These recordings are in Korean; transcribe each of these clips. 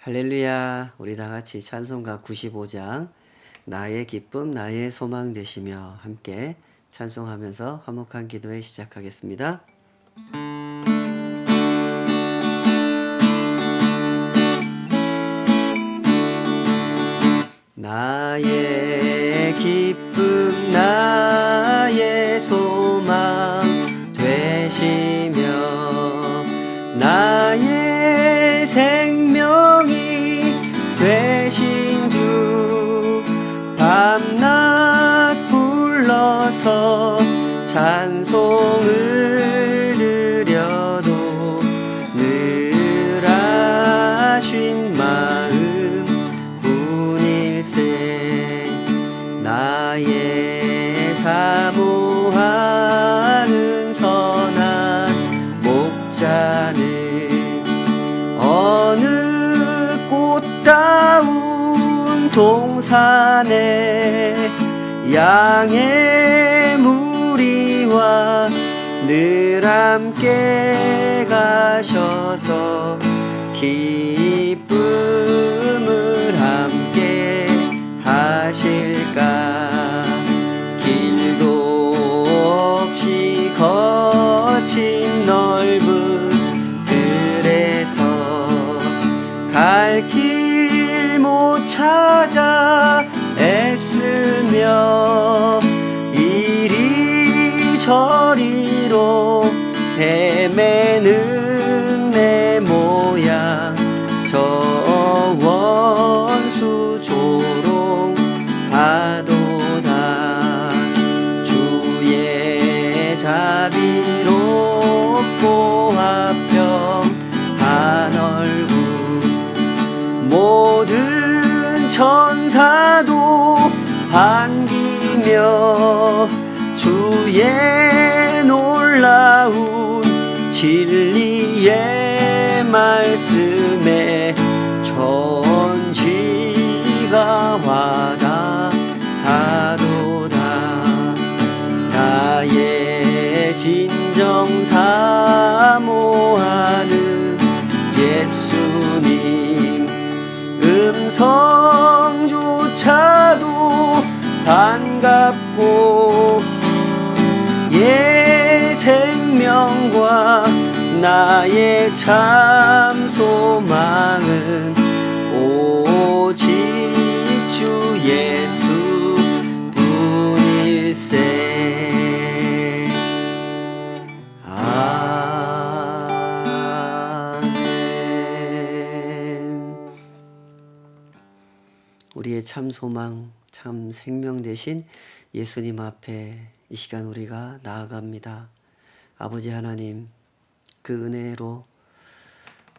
할렐루야. 우리 다 같이 찬송가 95장 나의 기쁨 나의 소망 되시며 함께 찬송하면서 화목한 기도회 시작하겠습니다. 나의 기쁨 나의 소망 되시며 나의 생명이 되신 주 밤낮 불러서 찬송을 드려도 늘 아신 마음 군일세 나의 사모하는 선한 목자는 어느 꽃다운 동산에 양의 무리와 늘 함께 가셔서 기쁨을 함께 하실까. 길도 없이 거친 넓은 들에서 갈 길 못 찾아 애쓰며 이리저리로 헤매는 내 모양 저 원수 조롱하도다. 주의 자비롭고 화평 한 얼굴 모든 천사도 반기며 주의 놀라운 진리의 말씀에 천지가 와닿아도다. 나의 진정 사모하는 예수님 음성조차도 반갑고 예 생명과 나의 참 소망은 오직 주 예수 뿐일세. 아멘. 우리의 참 소망 참 생명 되신 예수님 앞에 이 시간 우리가 나아갑니다. 아버지 하나님, 그 은혜로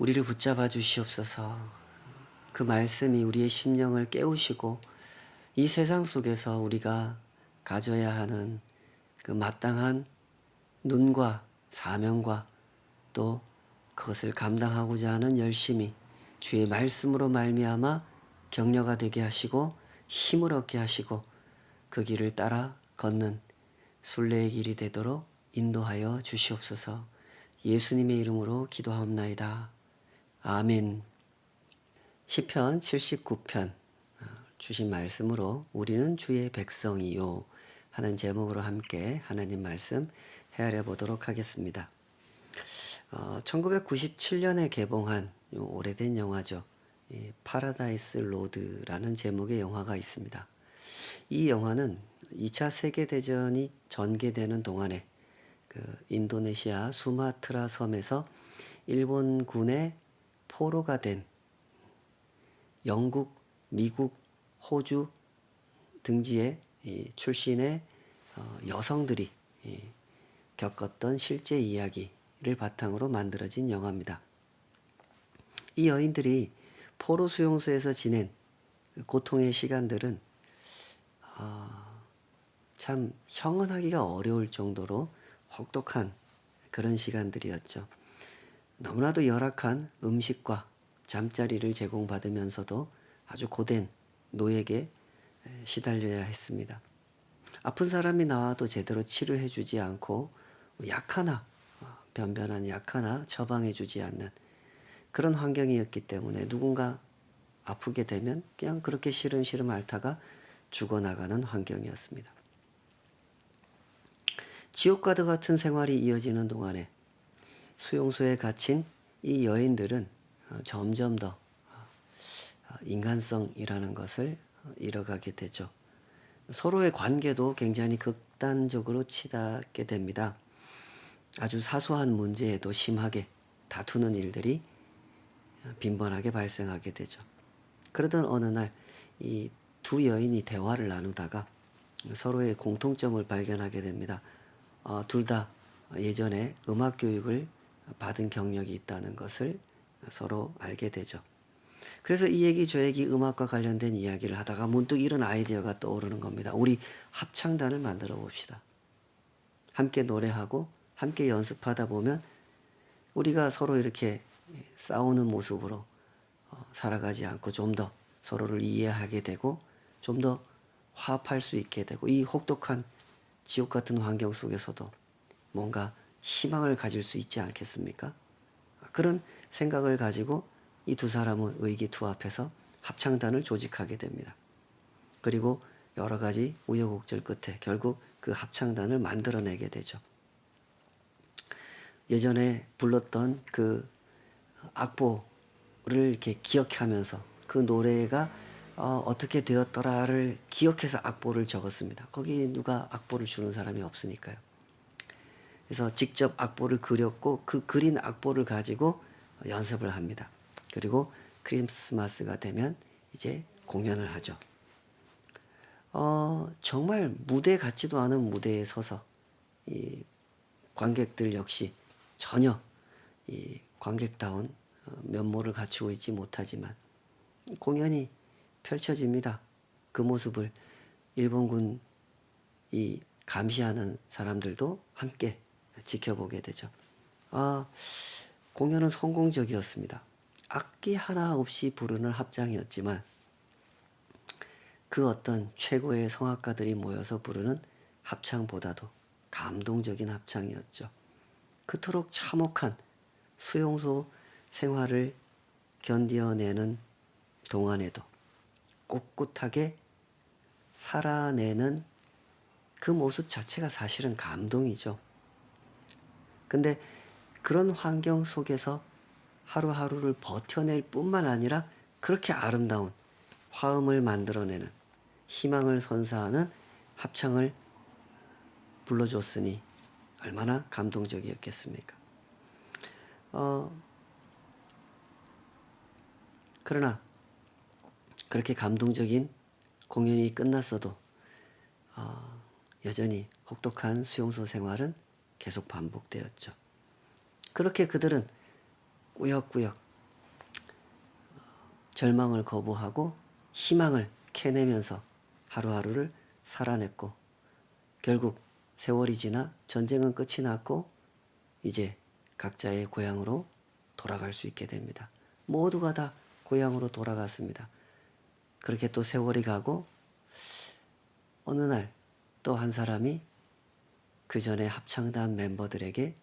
우리를 붙잡아 주시옵소서. 그 말씀이 우리의 심령을 깨우시고 이 세상 속에서 우리가 가져야 하는 그 마땅한 눈과 사명과 또 그것을 감당하고자 하는 열심이 주의 말씀으로 말미암아 격려가 되게 하시고 힘을 얻게 하시고 그 길을 따라 걷는 순례의 길이 되도록 인도하여 주시옵소서. 예수님의 이름으로 기도하옵나이다. 아멘. 시편 79편 주신 말씀으로 우리는 주의 백성이요 하는 제목으로 함께 하나님 말씀 헤아려 보도록 하겠습니다. 1997년에 개봉한 오래된 영화죠. 파라다이스 로드라는 제목의 영화가 있습니다. 이 영화는 2차 세계대전이 전개되는 동안에 그 인도네시아 수마트라 섬에서 일본군의 포로가 된 영국, 미국, 호주 등지의 출신의 여성들이 겪었던 실제 이야기를 바탕으로 만들어진 영화입니다. 이 여인들이 포로 수용소에서 지낸 고통의 시간들은 참 형언하기가 어려울 정도로 혹독한 그런 시간들이었죠. 너무나도 열악한 음식과 잠자리를 제공받으면서도 아주 고된 노예에게 시달려야 했습니다. 아픈 사람이 나와도 제대로 치료해 주지 않고 약 하나, 변변한 약 하나 처방해 주지 않는 그런 환경이었기 때문에 누군가 아프게 되면 그냥 그렇게 시름시름 앓다가 죽어나가는 환경이었습니다. 지옥과도 같은 생활이 이어지는 동안에 수용소에 갇힌 이 여인들은 점점 더 인간성이라는 것을 잃어가게 되죠. 서로의 관계도 굉장히 극단적으로 치닫게 됩니다. 아주 사소한 문제에도 심하게 다투는 일들이 빈번하게 발생하게 되죠. 그러던 어느 날 이 두 여인이 대화를 나누다가 서로의 공통점을 발견하게 됩니다. 둘 다 예전에 음악 교육을 받은 경력이 있다는 것을 서로 알게 되죠. 그래서 이 얘기 저 얘기 음악과 관련된 이야기를 하다가 문득 이런 아이디어가 떠오르는 겁니다. 우리 합창단을 만들어 봅시다. 함께 노래하고 함께 연습하다 보면 우리가 서로 이렇게 싸우는 모습으로 살아가지 않고 좀 더 서로를 이해하게 되고 좀 더 화합할 수 있게 되고 이 혹독한 지옥 같은 환경 속에서도 뭔가 희망을 가질 수 있지 않겠습니까? 그런 생각을 가지고 이 두 사람은 의기투합해서 합창단을 조직하게 됩니다. 그리고 여러 가지 우여곡절 끝에 결국 그 합창단을 만들어내게 되죠. 예전에 불렀던 그 악보를 이렇게 기억하면서 그 노래가 어떻게 되었더라를 기억해서 악보를 적었습니다. 거기 누가 악보를 주는 사람이 없으니까요. 그래서 직접 악보를 그렸고 그 그린 악보를 가지고 연습을 합니다. 그리고 크리스마스가 되면 이제 공연을 하죠. 정말 무대 같지도 않은 무대에 서서 이 관객들 역시 전혀 이 관객다운 면모를 갖추고 있지 못하지만 공연이 펼쳐집니다. 그 모습을 일본군이 감시하는 사람들도 함께 지켜보게 되죠. 공연은 성공적이었습니다. 악기 하나 없이 부르는 합창이었지만 그 어떤 최고의 성악가들이 모여서 부르는 합창보다도 감동적인 합창이었죠. 그토록 참혹한 수용소 생활을 견뎌내는 동안에도 꿋꿋하게 살아내는 그 모습 자체가 사실은 감동이죠. 근데 그런 환경 속에서 하루하루를 버텨낼 뿐만 아니라 그렇게 아름다운 화음을 만들어내는 희망을 선사하는 합창을 불러줬으니 얼마나 감동적이었겠습니까? 그러나 그렇게 감동적인 공연이 끝났어도 여전히 혹독한 수용소 생활은 계속 반복되었죠. 그렇게 그들은 꾸역꾸역 절망을 거부하고 희망을 캐내면서 하루하루를 살아냈고 결국 세월이 지나 전쟁은 끝이 났고 이제 각자의 고향으로 돌아갈 수 있게 됩니다. 모두가 다 고향으로 돌아갔습니다. 그렇게 또 세월이 가고 어느 날 또 한 사람이 그 전에 합창단 멤버들에게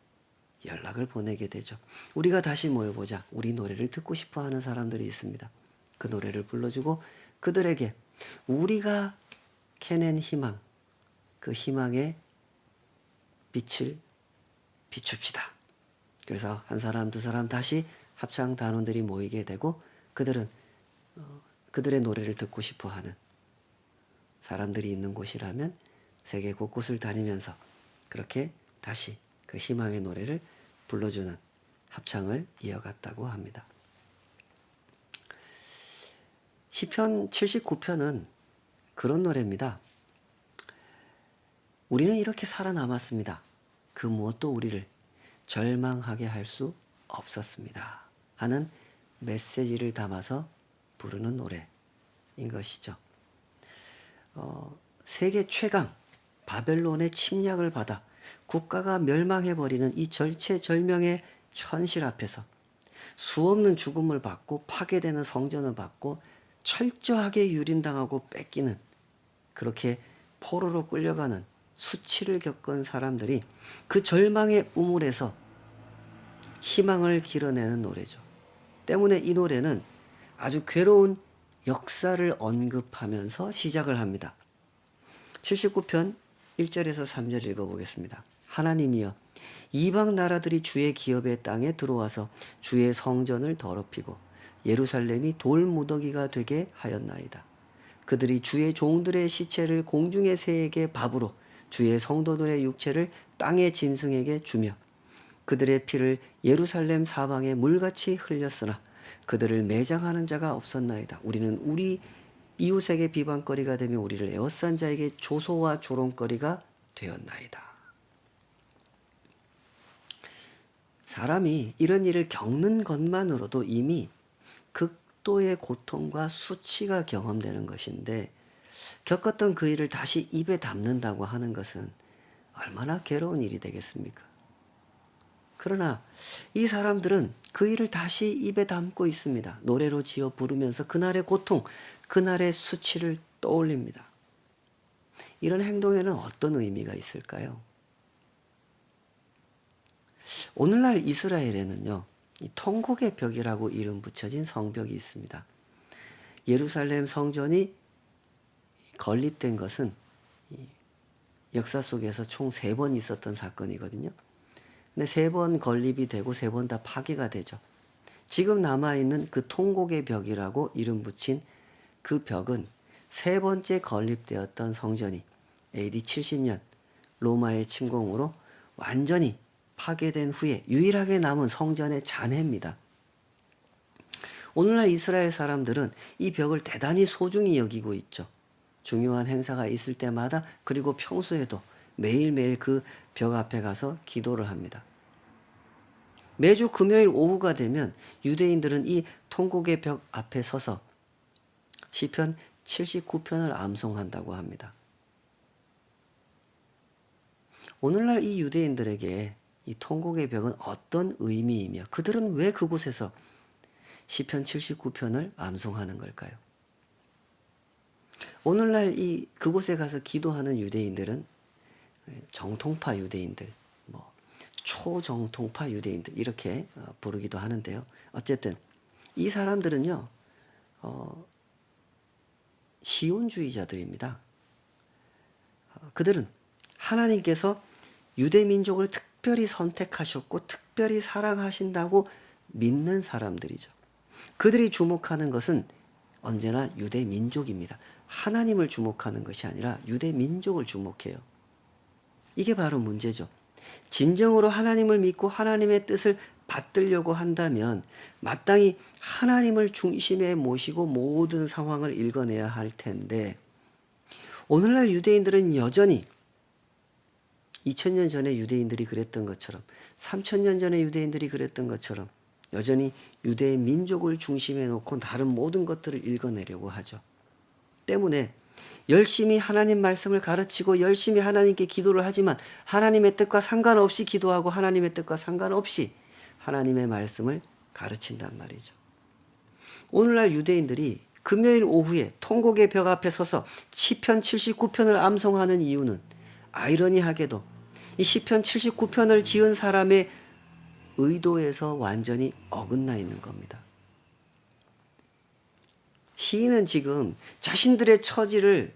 연락을 보내게 되죠. 우리가 다시 모여보자. 우리 노래를 듣고 싶어 하는 사람들이 있습니다. 그 노래를 불러주고 그들에게 우리가 캐낸 희망, 그 희망의 빛을 비춥시다. 그래서 한 사람, 두 사람 다시 합창 단원들이 모이게 되고 그들은 그들의 노래를 듣고 싶어 하는 사람들이 있는 곳이라면 세계 곳곳을 다니면서 그렇게 다시 그 희망의 노래를 불러주는 합창을 이어갔다고 합니다. 시편 79편은 그런 노래입니다. 우리는 이렇게 살아남았습니다. 그 무엇도 우리를 절망하게 할 수 없었습니다. 하는 메시지를 담아서 부르는 노래인 것이죠. 세계 최강 바벨론의 침략을 받아 국가가 멸망해버리는 이 절체절명의 현실 앞에서 수없는 죽음을 받고 파괴되는 성전을 받고 철저하게 유린당하고 뺏기는 그렇게 포로로 끌려가는 수치를 겪은 사람들이 그 절망의 우물에서 희망을 길어내는 노래죠. 때문에 이 노래는 아주 괴로운 역사를 언급하면서 시작을 합니다. 79편 1절에서 3절 읽어보겠습니다. 하나님이여 이방 나라들이 주의 기업의 땅에 들어와서 주의 성전을 더럽히고 예루살렘이 돌무더기가 되게 하였나이다. 그들이 주의 종들의 시체를 공중의 새에게 밥으로 주의 성도들의 육체를 땅의 짐승에게 주며 그들의 피를 예루살렘 사방에 물같이 흘렸으나 그들을 매장하는 자가 없었나이다. 우리는 우리 이웃에게 비방거리가 되며 우리를 에워싼 자에게 조소와 조롱거리가 되었나이다. 사람이 이런 일을 겪는 것만으로도 이미 극도의 고통과 수치가 경험되는 것인데 겪었던 그 일을 다시 입에 담는다고 하는 것은 얼마나 괴로운 일이 되겠습니까? 그러나 이 사람들은 그 일을 다시 입에 담고 있습니다. 노래로 지어 부르면서 그날의 고통, 그날의 수치를 떠올립니다. 이런 행동에는 어떤 의미가 있을까요? 오늘날 이스라엘에는요, 이 통곡의 벽이라고 이름 붙여진 성벽이 있습니다. 예루살렘 성전이 건립된 것은 역사 속에서 총 3번 있었던 사건이거든요. 근데 3번 건립이 되고 3번 다 파괴가 되죠. 지금 남아있는 그 통곡의 벽이라고 이름 붙인 그 벽은 3번째 건립되었던 성전이 AD 70년 로마의 침공으로 완전히 파괴된 후에 유일하게 남은 성전의 잔해입니다. 오늘날 이스라엘 사람들은 이 벽을 대단히 소중히 여기고 있죠. 중요한 행사가 있을 때마다 그리고 평소에도 매일매일 그 벽 앞에 가서 기도를 합니다. 매주 금요일 오후가 되면 유대인들은 이 통곡의 벽 앞에 서서 시편 79편을 암송한다고 합니다. 오늘날 이 유대인들에게 이 통곡의 벽은 어떤 의미이며 그들은 왜 그곳에서 시편 79편을 암송하는 걸까요? 오늘날 그곳에 가서 기도하는 유대인들은 정통파 유대인들, 초정통파 유대인들 이렇게 부르기도 하는데요. 어쨌든 이 사람들은요, 시온주의자들입니다. 그들은 하나님께서 유대 민족을 특별히 선택하셨고 특별히 사랑하신다고 믿는 사람들이죠. 그들이 주목하는 것은 언제나 유대 민족입니다. 하나님을 주목하는 것이 아니라 유대 민족을 주목해요. 이게 바로 문제죠. 진정으로 하나님을 믿고 하나님의 뜻을 받들려고 한다면 마땅히 하나님을 중심에 모시고 모든 상황을 읽어내야 할 텐데 오늘날 유대인들은 여전히 2000년 전에 유대인들이 그랬던 것처럼 3000년 전에 유대인들이 그랬던 것처럼 여전히 유대 민족을 중심에 놓고 다른 모든 것들을 읽어내려고 하죠. 때문에 열심히 하나님 말씀을 가르치고 열심히 하나님께 기도를 하지만 하나님의 뜻과 상관없이 기도하고 하나님의 뜻과 상관없이 하나님의 말씀을 가르친단 말이죠. 오늘날 유대인들이 금요일 오후에 통곡의 벽 앞에 서서 시편 79편을 암송하는 이유는 아이러니하게도 이 시편 79편을 지은 사람의 의도에서 완전히 어긋나 있는 겁니다. 시인은 지금 자신들의 처지를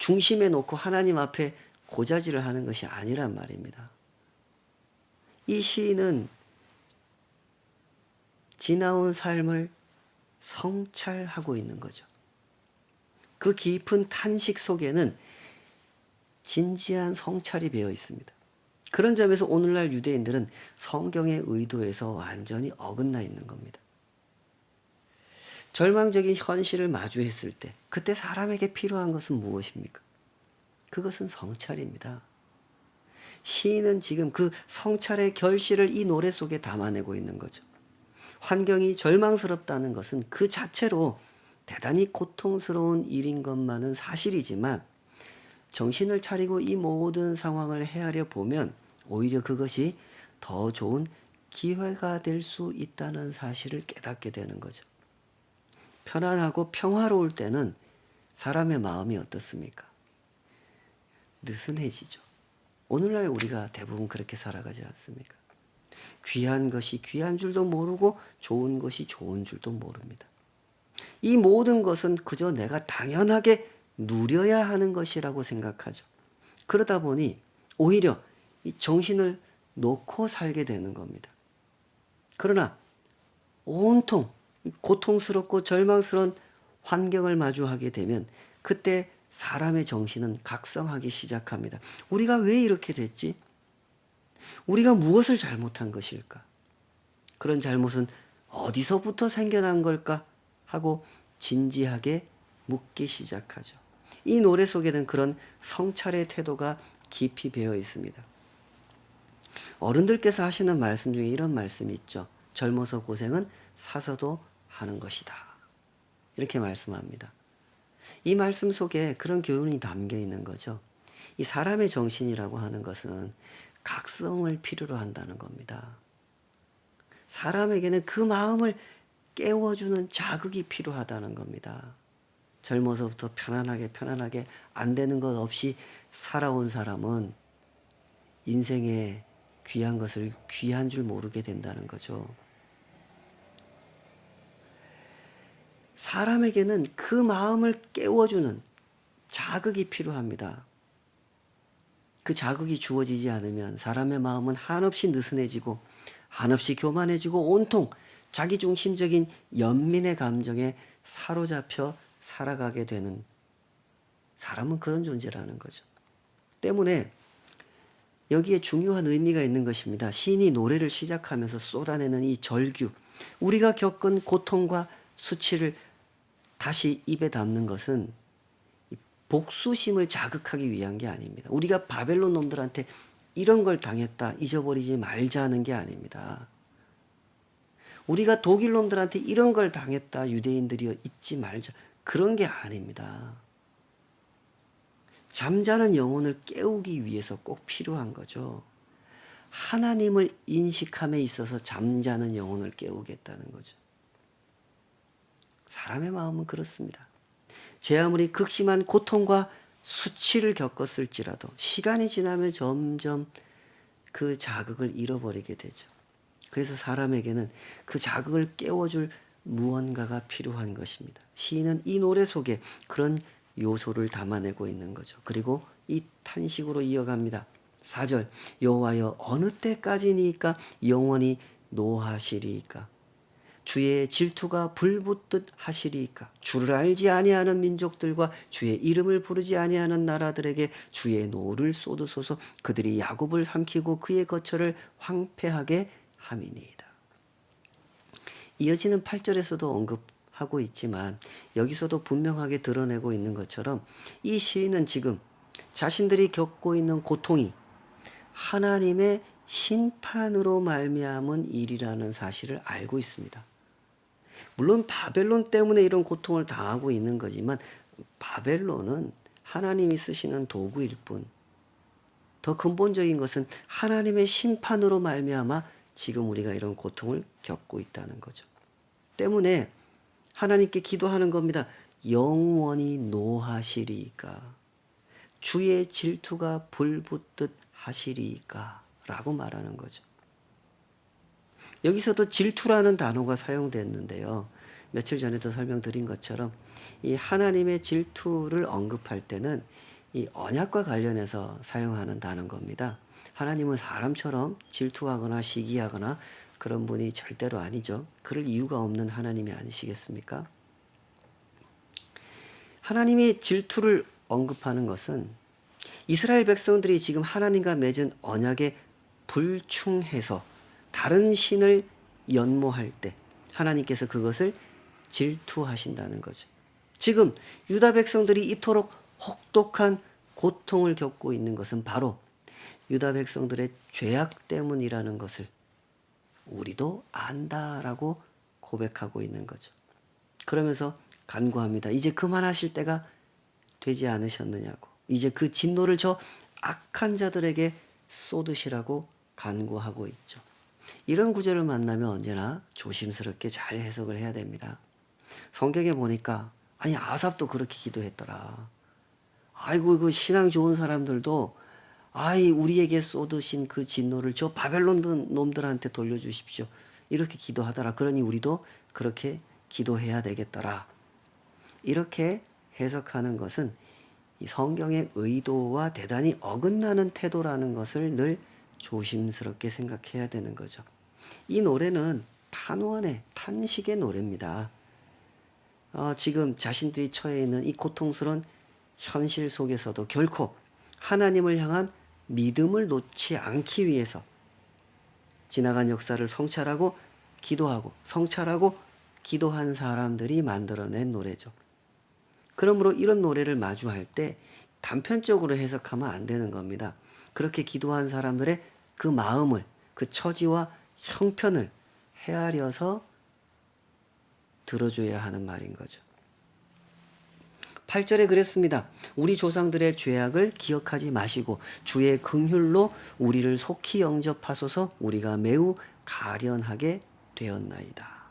중심에 놓고 하나님 앞에 고자질을 하는 것이 아니란 말입니다. 이 시인은 지나온 삶을 성찰하고 있는 거죠. 그 깊은 탄식 속에는 진지한 성찰이 배어 있습니다. 그런 점에서 오늘날 유대인들은 성경의 의도에서 완전히 어긋나 있는 겁니다. 절망적인 현실을 마주했을 때 그때 사람에게 필요한 것은 무엇입니까? 그것은 성찰입니다. 시인은 지금 그 성찰의 결실을 이 노래 속에 담아내고 있는 거죠. 환경이 절망스럽다는 것은 그 자체로 대단히 고통스러운 일인 것만은 사실이지만 정신을 차리고 이 모든 상황을 헤아려 보면 오히려 그것이 더 좋은 기회가 될 수 있다는 사실을 깨닫게 되는 거죠. 편안하고 평화로울 때는 사람의 마음이 어떻습니까? 느슨해지죠. 오늘날 우리가 대부분 그렇게 살아가지 않습니까? 귀한 것이 귀한 줄도 모르고 좋은 것이 좋은 줄도 모릅니다. 이 모든 것은 그저 내가 당연하게 누려야 하는 것이라고 생각하죠. 그러다 보니 오히려 이 정신을 놓고 살게 되는 겁니다. 그러나 온통 고통스럽고 절망스러운 환경을 마주하게 되면 그때 사람의 정신은 각성하기 시작합니다. 우리가 왜 이렇게 됐지? 우리가 무엇을 잘못한 것일까? 그런 잘못은 어디서부터 생겨난 걸까? 하고 진지하게 묻기 시작하죠. 이 노래 속에는 그런 성찰의 태도가 깊이 배어 있습니다. 어른들께서 하시는 말씀 중에 이런 말씀이 있죠. 젊어서 고생은 사서도 하는 것이다. 이렇게 말씀합니다. 이 말씀 속에 그런 교훈이 담겨 있는 거죠. 이 사람의 정신이라고 하는 것은 각성을 필요로 한다는 겁니다. 사람에게는 그 마음을 깨워주는 자극이 필요하다는 겁니다. 젊어서부터 편안하게 안 되는 것 없이 살아온 사람은 인생에 귀한 것을 귀한 줄 모르게 된다는 거죠. 사람에게는 그 마음을 깨워주는 자극이 필요합니다. 그 자극이 주어지지 않으면 사람의 마음은 한없이 느슨해지고 한없이 교만해지고 온통 자기중심적인 연민의 감정에 사로잡혀 살아가게 되는 사람은 그런 존재라는 거죠. 때문에 여기에 중요한 의미가 있는 것입니다. 시인이 노래를 시작하면서 쏟아내는 이 절규, 우리가 겪은 고통과 수치를 다시 입에 담는 것은 복수심을 자극하기 위한 게 아닙니다. 우리가 바벨론 놈들한테 이런 걸 당했다, 잊어버리지 말자는 게 아닙니다. 우리가 독일 놈들한테 이런 걸 당했다, 유대인들이여 잊지 말자, 그런 게 아닙니다. 잠자는 영혼을 깨우기 위해서 꼭 필요한 거죠. 하나님을 인식함에 있어서 잠자는 영혼을 깨우겠다는 거죠. 사람의 마음은 그렇습니다. 제 아무리 극심한 고통과 수치를 겪었을지라도 시간이 지나면 점점 그 자극을 잃어버리게 되죠. 그래서 사람에게는 그 자극을 깨워줄 무언가가 필요한 것입니다. 시인은 이 노래 속에 그런 요소를 담아내고 있는 거죠. 그리고 이 탄식으로 이어갑니다. 4절 여호와여 어느 때까지니까 영원히 노하시리이까 주의 질투가 불붙듯 하시리이까 주를 알지 아니하는 민족들과 주의 이름을 부르지 아니하는 나라들에게 주의 노를 쏟으소서 그들이 야곱을 삼키고 그의 거처를 황폐하게 함이니이다. 이어지는 8절에서도 언급하고 있지만 여기서도 분명하게 드러내고 있는 것처럼 이 시인은 지금 자신들이 겪고 있는 고통이 하나님의 심판으로 말미암은 일이라는 사실을 알고 있습니다. 물론 바벨론 때문에 이런 고통을 당하고 있는 거지만 바벨론은 하나님이 쓰시는 도구일 뿐, 더 근본적인 것은 하나님의 심판으로 말미암아 지금 우리가 이런 고통을 겪고 있다는 거죠. 때문에 하나님께 기도하는 겁니다. 영원히 노하시리이까 주의 질투가 불붙듯 하시리이까 라고 말하는 거죠. 여기서도 질투라는 단어가 사용됐는데요. 며칠 전에도 설명드린 것처럼 이 하나님의 질투를 언급할 때는 이 언약과 관련해서 사용하는 단어인 겁니다. 하나님은 사람처럼 질투하거나 시기하거나 그런 분이 절대로 아니죠. 그럴 이유가 없는 하나님이 아니시겠습니까? 하나님이 질투를 언급하는 것은 이스라엘 백성들이 지금 하나님과 맺은 언약에 불충해서 다른 신을 연모할 때 하나님께서 그것을 질투하신다는 거죠. 지금 유다 백성들이 이토록 혹독한 고통을 겪고 있는 것은 바로 유다 백성들의 죄악 때문이라는 것을 우리도 안다라고 고백하고 있는 거죠. 그러면서 간구합니다. 이제 그만하실 때가 되지 않으셨느냐고. 이제 그 진노를 저 악한 자들에게 쏟으시라고 간구하고 있죠. 이런 구절을 만나면 언제나 조심스럽게 잘 해석을 해야 됩니다. 성경에 보니까 아니 아삽도 그렇게 기도했더라. 아이고 그 신앙 좋은 사람들도 아이 우리에게 쏟으신 그 진노를 저 바벨론 놈들한테 돌려주십시오. 이렇게 기도하더라. 그러니 우리도 그렇게 기도해야 되겠더라. 이렇게 해석하는 것은 이 성경의 의도와 대단히 어긋나는 태도라는 것을 늘 조심스럽게 생각해야 되는 거죠. 이 노래는 탄원의 탄식의 노래입니다. 지금 자신들이 처해 있는 이 고통스러운 현실 속에서도 결코 하나님을 향한 믿음을 놓지 않기 위해서 지나간 역사를 성찰하고 기도하고 성찰하고 기도한 사람들이 만들어낸 노래죠. 그러므로 이런 노래를 마주할 때 단편적으로 해석하면 안 되는 겁니다. 그렇게 기도한 사람들의 그 마음을, 그 처지와 형편을 헤아려서 들어줘야 하는 말인 거죠. 8절에 그랬습니다. 우리 조상들의 죄악을 기억하지 마시고 주의 긍휼로 우리를 속히 영접하소서. 우리가 매우 가련하게 되었나이다.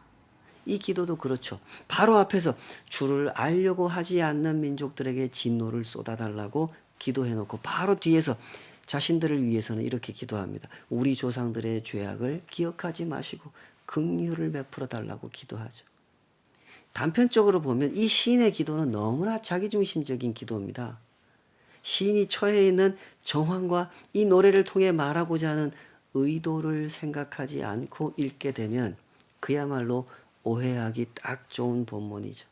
이 기도도 그렇죠. 바로 앞에서 주를 알려고 하지 않는 민족들에게 진노를 쏟아달라고 기도해놓고 바로 뒤에서 자신들을 위해서는 이렇게 기도합니다. 우리 조상들의 죄악을 기억하지 마시고 긍휼을 베풀어 달라고 기도하죠. 단편적으로 보면 이 시인의 기도는 너무나 자기중심적인 기도입니다. 시인이 처해 있는 정황과 이 노래를 통해 말하고자 하는 의도를 생각하지 않고 읽게 되면 그야말로 오해하기 딱 좋은 본문이죠.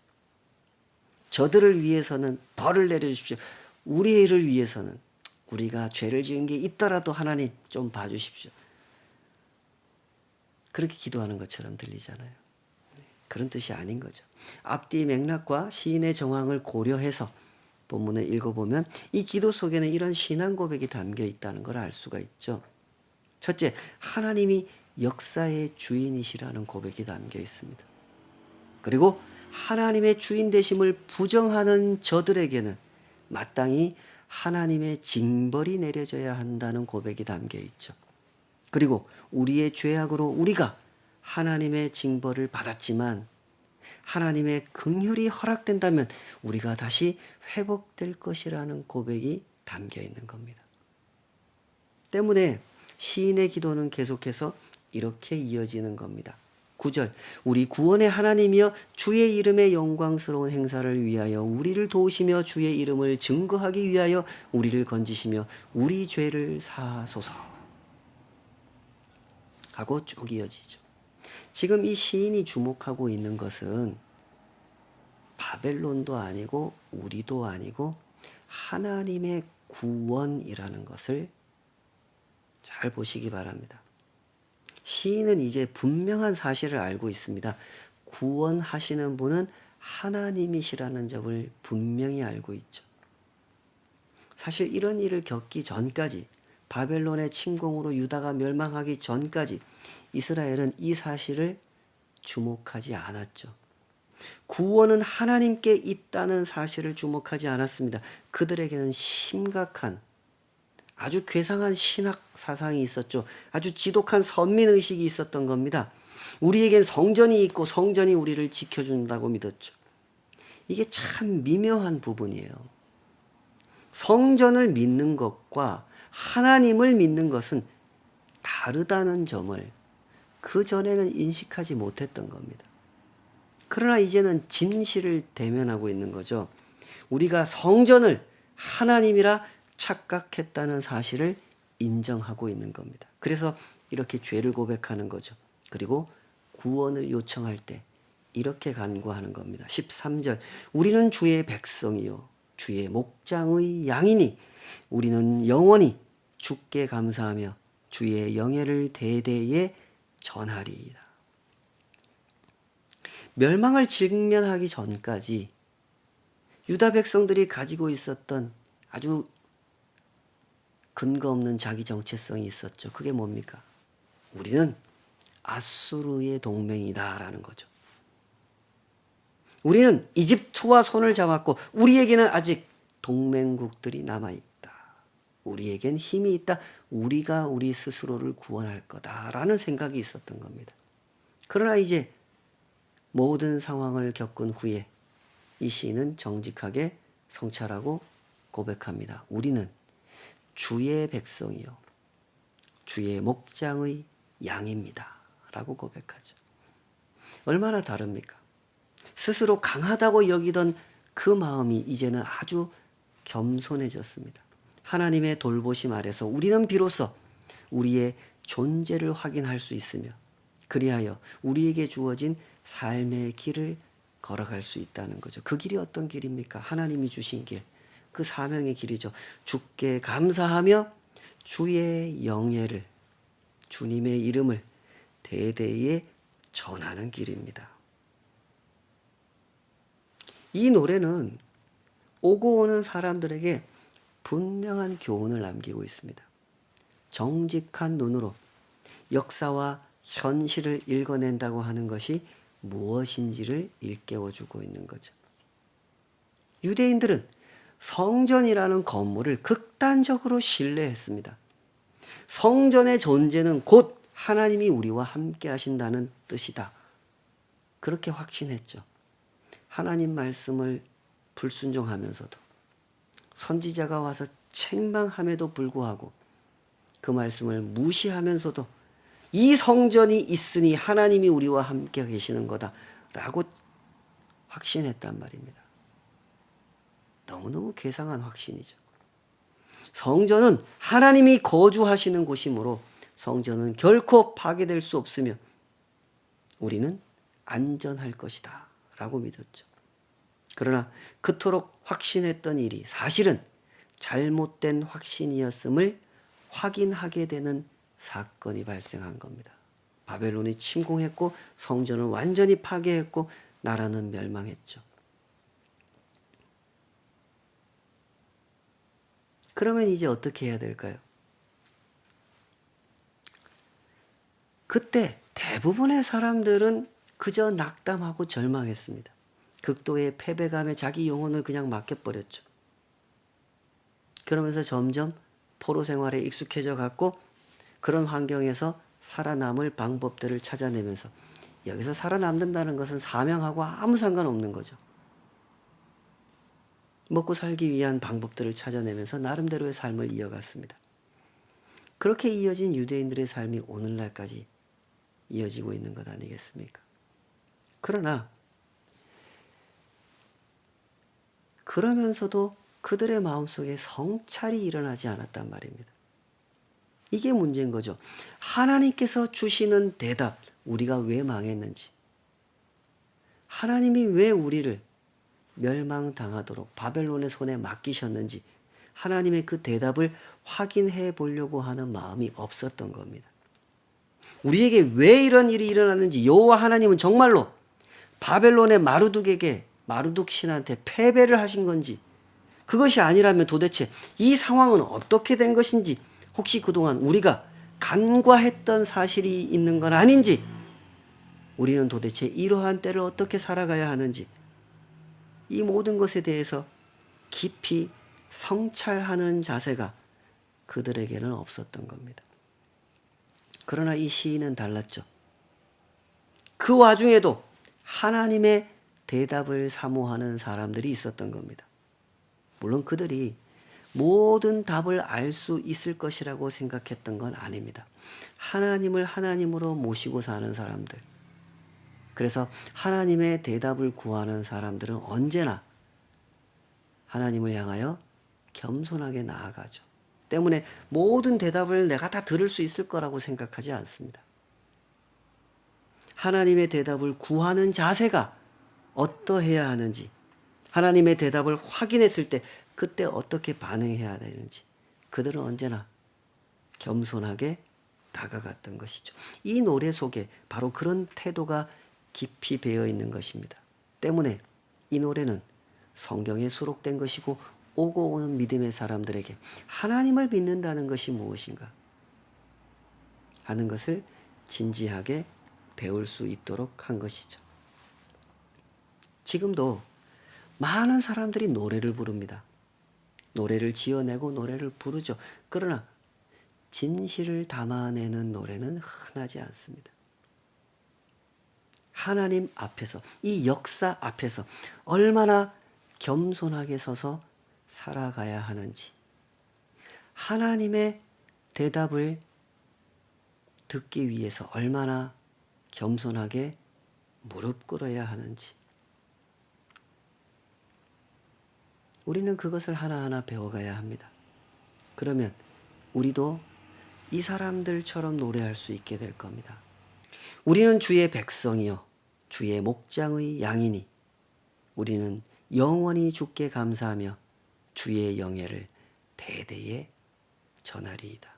저들을 위해서는 벌을 내려주십시오. 우리의 일을 위해서는 우리가 죄를 지은 게 있더라도 하나님 좀 봐주십시오. 그렇게 기도하는 것처럼 들리잖아요. 그런 뜻이 아닌 거죠. 앞뒤 맥락과 시인의 정황을 고려해서 본문을 읽어보면 이 기도 속에는 이런 신앙 고백이 담겨 있다는 걸 알 수가 있죠. 첫째, 하나님이 역사의 주인이시라는 고백이 담겨 있습니다. 그리고 하나님의 주인 되심을 부정하는 저들에게는 마땅히 하나님의 징벌이 내려져야 한다는 고백이 담겨 있죠. 그리고 우리의 죄악으로 우리가 하나님의 징벌을 받았지만 하나님의 긍휼이 허락된다면 우리가 다시 회복될 것이라는 고백이 담겨 있는 겁니다. 때문에 시인의 기도는 계속해서 이렇게 이어지는 겁니다. 9절, 우리 구원의 하나님이여 주의 이름의 영광스러운 행사를 위하여 우리를 도우시며 주의 이름을 증거하기 위하여 우리를 건지시며 우리 죄를 사하소서 하고 쭉 이어지죠. 지금 이 시인이 주목하고 있는 것은 바벨론도 아니고 우리도 아니고 하나님의 구원이라는 것을 잘 보시기 바랍니다. 시인은 이제 분명한 사실을 알고 있습니다. 구원하시는 분은 하나님이시라는 점을 분명히 알고 있죠. 사실 이런 일을 겪기 전까지, 바벨론의 침공으로 유다가 멸망하기 전까지 이스라엘은 이 사실을 주목하지 않았죠. 구원은 하나님께 있다는 사실을 주목하지 않았습니다. 그들에게는 심각한 아주 괴상한 신학 사상이 있었죠. 아주 지독한 선민의식이 있었던 겁니다. 우리에겐 성전이 있고 성전이 우리를 지켜준다고 믿었죠. 이게 참 미묘한 부분이에요. 성전을 믿는 것과 하나님을 믿는 것은 다르다는 점을 그 전에는 인식하지 못했던 겁니다. 그러나 이제는 진실을 대면하고 있는 거죠. 우리가 성전을 하나님이라 착각했다는 사실을 인정하고 있는 겁니다. 그래서 이렇게 죄를 고백하는 거죠. 그리고 구원을 요청할 때 이렇게 간구하는 겁니다. 13절, 우리는 주의 백성이요 주의 목장의 양이니 우리는 영원히 주께 감사하며 주의 영예를 대대에 전하리이다. 멸망을 직면하기 전까지 유다 백성들이 가지고 있었던 아주 근거 없는 자기 정체성이 있었죠. 그게 뭡니까? 우리는 아수르의 동맹이다라는 거죠. 우리는 이집트와 손을 잡았고 우리에게는 아직 동맹국들이 남아있다. 우리에겐 힘이 있다. 우리가 우리 스스로를 구원할 거다라는 생각이 있었던 겁니다. 그러나 이제 모든 상황을 겪은 후에 이 시인은 정직하게 성찰하고 고백합니다. 우리는 주의 백성이요 주의 목장의 양입니다 라고 고백하죠. 얼마나 다릅니까? 스스로 강하다고 여기던 그 마음이 이제는 아주 겸손해졌습니다. 하나님의 돌보심 아래서 우리는 비로소 우리의 존재를 확인할 수 있으며 그리하여 우리에게 주어진 삶의 길을 걸어갈 수 있다는 거죠. 그 길이 어떤 길입니까? 하나님이 주신 길. 그 사명의 길이죠. 주께 감사하며 주의 영예를, 주님의 이름을 대대에 전하는 길입니다. 이 노래는 오고 오는 사람들에게 분명한 교훈을 남기고 있습니다. 정직한 눈으로 역사와 현실을 읽어낸다고 하는 것이 무엇인지를 일깨워주고 있는 거죠. 유대인들은 성전이라는 건물을 극단적으로 신뢰했습니다. 성전의 존재는 곧 하나님이 우리와 함께 하신다는 뜻이다. 그렇게 확신했죠. 하나님 말씀을 불순종하면서도 선지자가 와서 책망함에도 불구하고 그 말씀을 무시하면서도 이 성전이 있으니 하나님이 우리와 함께 계시는 거다라고 확신했단 말입니다. 너무너무 괴상한 확신이죠. 성전은 하나님이 거주하시는 곳이므로 성전은 결코 파괴될 수 없으며 우리는 안전할 것이다 라고 믿었죠. 그러나 그토록 확신했던 일이 사실은 잘못된 확신이었음을 확인하게 되는 사건이 발생한 겁니다. 바벨론이 침공했고 성전을 완전히 파괴했고 나라는 멸망했죠. 그러면 이제 어떻게 해야 될까요? 그때 대부분의 사람들은 그저 낙담하고 절망했습니다. 극도의 패배감에 자기 영혼을 그냥 맡겨버렸죠. 그러면서 점점 포로 생활에 익숙해져 갔고 그런 환경에서 살아남을 방법들을 찾아내면서 여기서 살아남는다는 것은 사명하고 아무 상관없는 거죠. 먹고 살기 위한 방법들을 찾아내면서 나름대로의 삶을 이어갔습니다. 그렇게 이어진 유대인들의 삶이 오늘날까지 이어지고 있는 것 아니겠습니까? 그러면서도 그들의 마음속에 성찰이 일어나지 않았단 말입니다. 이게 문제인 거죠. 하나님께서 주시는 대답, 우리가 왜 망했는지, 하나님이 왜 우리를 멸망당하도록 바벨론의 손에 맡기셨는지 하나님의 그 대답을 확인해 보려고 하는 마음이 없었던 겁니다. 우리에게 왜 이런 일이 일어났는지 여호와 하나님은 정말로 바벨론의 마르둑 신한테 패배를 하신 건지 그것이 아니라면 도대체 이 상황은 어떻게 된 것인지 혹시 그동안 우리가 간과했던 사실이 있는 건 아닌지 우리는 도대체 이러한 때를 어떻게 살아가야 하는지 이 모든 것에 대해서 깊이 성찰하는 자세가 그들에게는 없었던 겁니다. 그러나 이 시인은 달랐죠. 그 와중에도 하나님의 대답을 사모하는 사람들이 있었던 겁니다. 물론 그들이 모든 답을 알 수 있을 것이라고 생각했던 건 아닙니다. 하나님을 하나님으로 모시고 사는 사람들, 그래서 하나님의 대답을 구하는 사람들은 언제나 하나님을 향하여 겸손하게 나아가죠. 때문에 모든 대답을 내가 다 들을 수 있을 거라고 생각하지 않습니다. 하나님의 대답을 구하는 자세가 어떠해야 하는지, 하나님의 대답을 확인했을 때 그때 어떻게 반응해야 되는지 그들은 언제나 겸손하게 다가갔던 것이죠. 이 노래 속에 바로 그런 태도가 깊이 배어 있는 것입니다. 때문에 이 노래는 성경에 수록된 것이고 오고 오는 믿음의 사람들에게 하나님을 믿는다는 것이 무엇인가 하는 것을 진지하게 배울 수 있도록 한 것이죠. 지금도 많은 사람들이 노래를 부릅니다. 노래를 지어내고 노래를 부르죠. 그러나 진실을 담아내는 노래는 흔하지 않습니다. 하나님 앞에서, 이 역사 앞에서 얼마나 겸손하게 서서 살아가야 하는지, 하나님의 대답을 듣기 위해서 얼마나 겸손하게 무릎 꿇어야 하는지, 우리는 그것을 하나하나 배워가야 합니다. 그러면 우리도 이 사람들처럼 노래할 수 있게 될 겁니다. 우리는 주의 백성이요 주의 목장의 양이니 우리는 영원히 주께 감사하며 주의 영예를 대대에 전하리이다.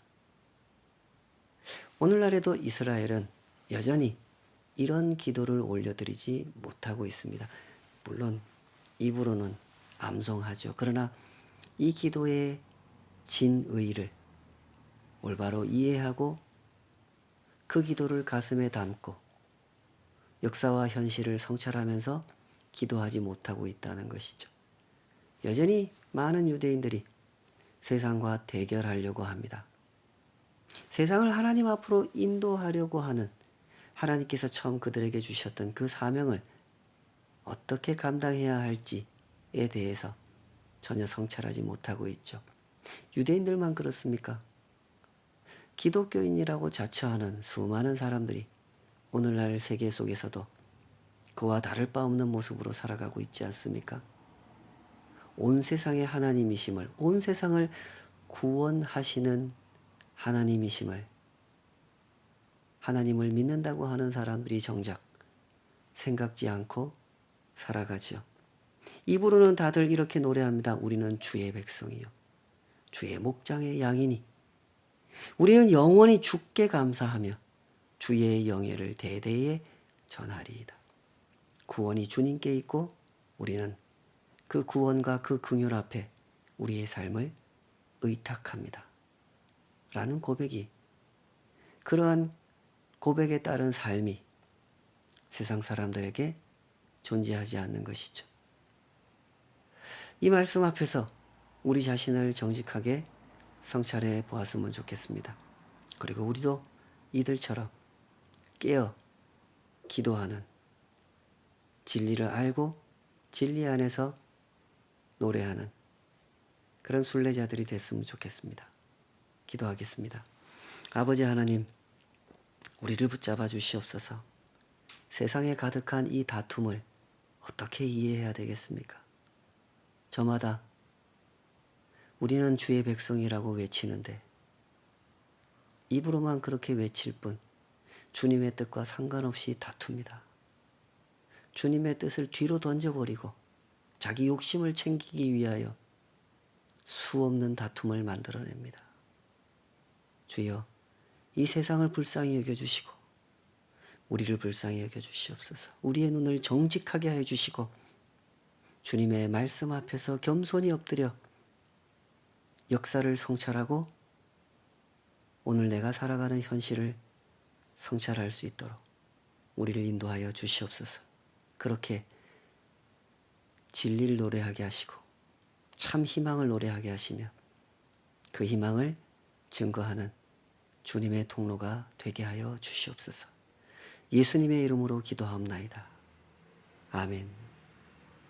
오늘날에도 이스라엘은 여전히 이런 기도를 올려드리지 못하고 있습니다. 물론 입으로는 암송하죠. 그러나 이 기도의 진의를 올바로 이해하고 그 기도를 가슴에 담고 역사와 현실을 성찰하면서 기도하지 못하고 있다는 것이죠. 여전히 많은 유대인들이 세상과 대결하려고 합니다. 세상을 하나님 앞으로 인도하려고 하는 하나님께서 처음 그들에게 주셨던 그 사명을 어떻게 감당해야 할지에 대해서 전혀 성찰하지 못하고 있죠. 유대인들만 그렇습니까? 기독교인이라고 자처하는 수많은 사람들이 오늘날 세계 속에서도 그와 다를 바 없는 모습으로 살아가고 있지 않습니까? 온 세상의 하나님이심을, 온 세상을 구원하시는 하나님이심을, 하나님을 믿는다고 하는 사람들이 정작 생각지 않고 살아가죠. 입으로는 다들 이렇게 노래합니다. 우리는 주의 백성이요 주의 목장의 양이니 우리는 영원히 주께 감사하며 주의 영예를 대대에 전하리이다. 구원이 주님께 있고 우리는 그 구원과 그 긍휼 앞에 우리의 삶을 의탁합니다. 라는 고백이, 그러한 고백에 따른 삶이 세상 사람들에게 존재하지 않는 것이죠. 이 말씀 앞에서 우리 자신을 정직하게 성찰해 보았으면 좋겠습니다. 그리고 우리도 이들처럼 깨어 기도하는, 진리를 알고 진리 안에서 노래하는 그런 순례자들이 됐으면 좋겠습니다. 기도하겠습니다. 아버지 하나님, 우리를 붙잡아 주시옵소서. 세상에 가득한 이 다툼을 어떻게 이해해야 되겠습니까? 저마다 우리는 주의 백성이라고 외치는데 입으로만 그렇게 외칠 뿐 주님의 뜻과 상관없이 다툽니다. 주님의 뜻을 뒤로 던져버리고 자기 욕심을 챙기기 위하여 수없는 다툼을 만들어냅니다. 주여, 이 세상을 불쌍히 여겨주시고 우리를 불쌍히 여겨주시옵소서. 우리의 눈을 정직하게 해주시고 주님의 말씀 앞에서 겸손히 엎드려 역사를 성찰하고 오늘 내가 살아가는 현실을 성찰할 수 있도록 우리를 인도하여 주시옵소서. 그렇게 진리를 노래하게 하시고 참 희망을 노래하게 하시며 그 희망을 증거하는 주님의 통로가 되게 하여 주시옵소서. 예수님의 이름으로 기도하옵나이다. 아멘.